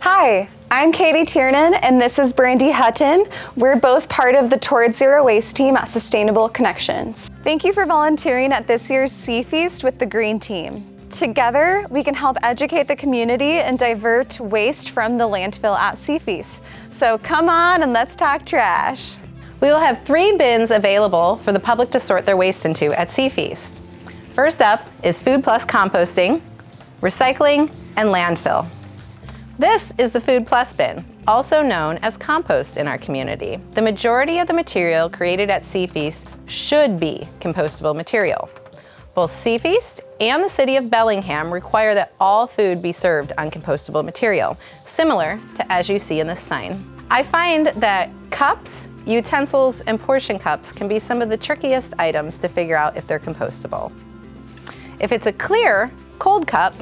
Hi, I'm Katie Tiernan and this is Brandy Hutton. We're both part of the Towards Zero Waste team at Sustainable Connections. Thank you for volunteering at this year's SeaFeast with the Green Team. Together, we can help educate the community and divert waste from the landfill at SeaFeast. So come on and let's talk trash. We will have 3 bins available for the public to sort their waste into at SeaFeast. First up is Food Plus composting, recycling, and landfill. This is the Food Plus bin, also known as compost in our community. The majority of the material created at SeaFeast should be compostable material. Both SeaFeast and the City of Bellingham require that all food be served on compostable material, similar to as you see in this sign. I find that cups, utensils, and portion cups can be some of the trickiest items to figure out if they're compostable. If it's a clear, cold cup,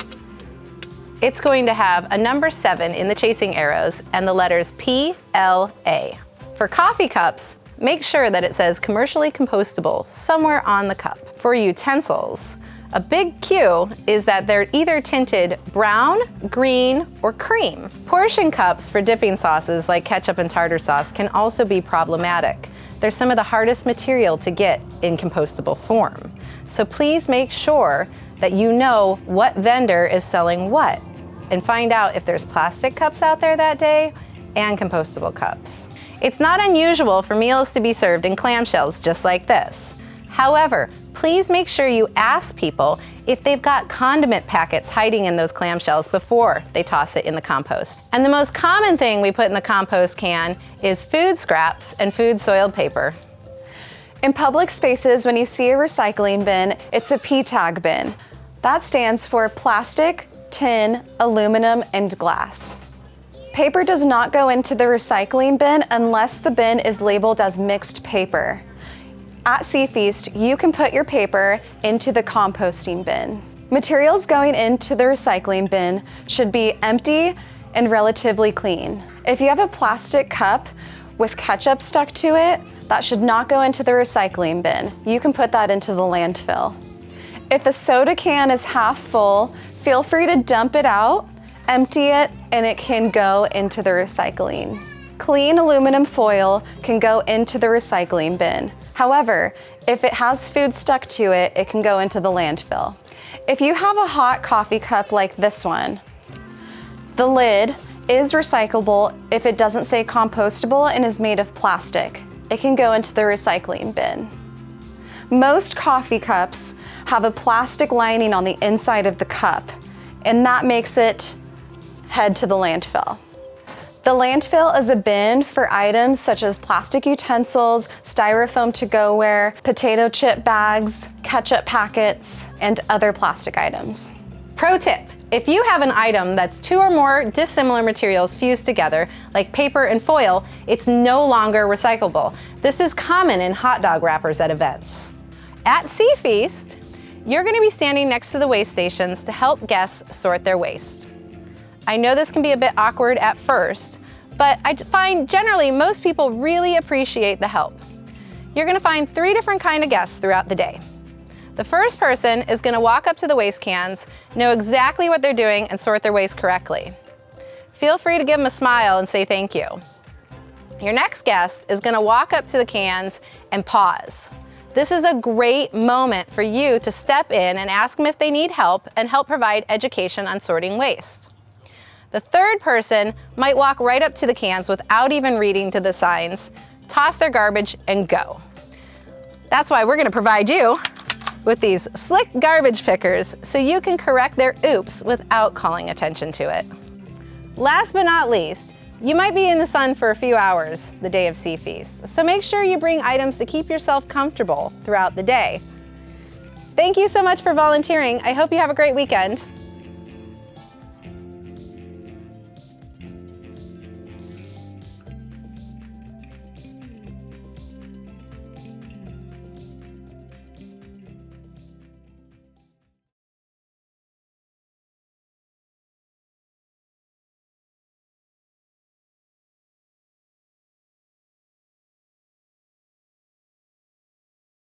it's going to have a number 7 in the chasing arrows and the letters PLA. For coffee cups, make sure that it says commercially compostable somewhere on the cup. For utensils, a big cue is that they're either tinted brown, green, or cream. Portion cups for dipping sauces like ketchup and tartar sauce can also be problematic. They're some of the hardest material to get in compostable form. So please make sure that you know what vendor is selling what and find out if there's plastic cups out there that day and compostable cups. It's not unusual for meals to be served in clamshells just like this. However, please make sure you ask people if they've got condiment packets hiding in those clamshells before they toss it in the compost. And the most common thing we put in the compost can is food scraps and food soiled paper. In public spaces, when you see a recycling bin, it's a P-tag bin. That stands for plastic, tin, aluminum, and glass. Paper does not go into the recycling bin unless the bin is labeled as mixed paper. At SeaFeast, you can put your paper into the composting bin. Materials going into the recycling bin should be empty and relatively clean. If you have a plastic cup with ketchup stuck to it, that should not go into the recycling bin. You can put that into the landfill. If a soda can is half full, feel free to dump it out, empty it, and it can go into the recycling. Clean aluminum foil can go into the recycling bin. However, if it has food stuck to it, it can go into the landfill. If you have a hot coffee cup like this one, the lid is recyclable if it doesn't say compostable and is made of plastic. It can go into the recycling bin. Most coffee cups have a plastic lining on the inside of the cup, and that makes it head to the landfill. The landfill is a bin for items such as plastic utensils, styrofoam to-go-ware, potato chip bags, ketchup packets, and other plastic items. Pro tip, if you have an item that's 2 or more dissimilar materials fused together, like paper and foil, it's no longer recyclable. This is common in hot dog wrappers at events. At SeaFeast, you're going to be standing next to the waste stations to help guests sort their waste. I know this can be a bit awkward at first, but I find generally most people really appreciate the help. You're going to find 3 different kinds of guests throughout the day. The first person is going to walk up to the waste cans, know exactly what they're doing, and sort their waste correctly. Feel free to give them a smile and say thank you. Your next guest is going to walk up to the cans and pause. This is a great moment for you to step in and ask them if they need help and help provide education on sorting waste. The third person might walk right up to the cans without even reading to the signs, toss their garbage, and go. That's why we're going to provide you with these slick garbage pickers so you can correct their oops without calling attention to it. Last but not least, you might be in the sun for a few hours the day of SeaFeast, so make sure you bring items to keep yourself comfortable throughout the day. Thank you so much for volunteering. I hope you have a great weekend.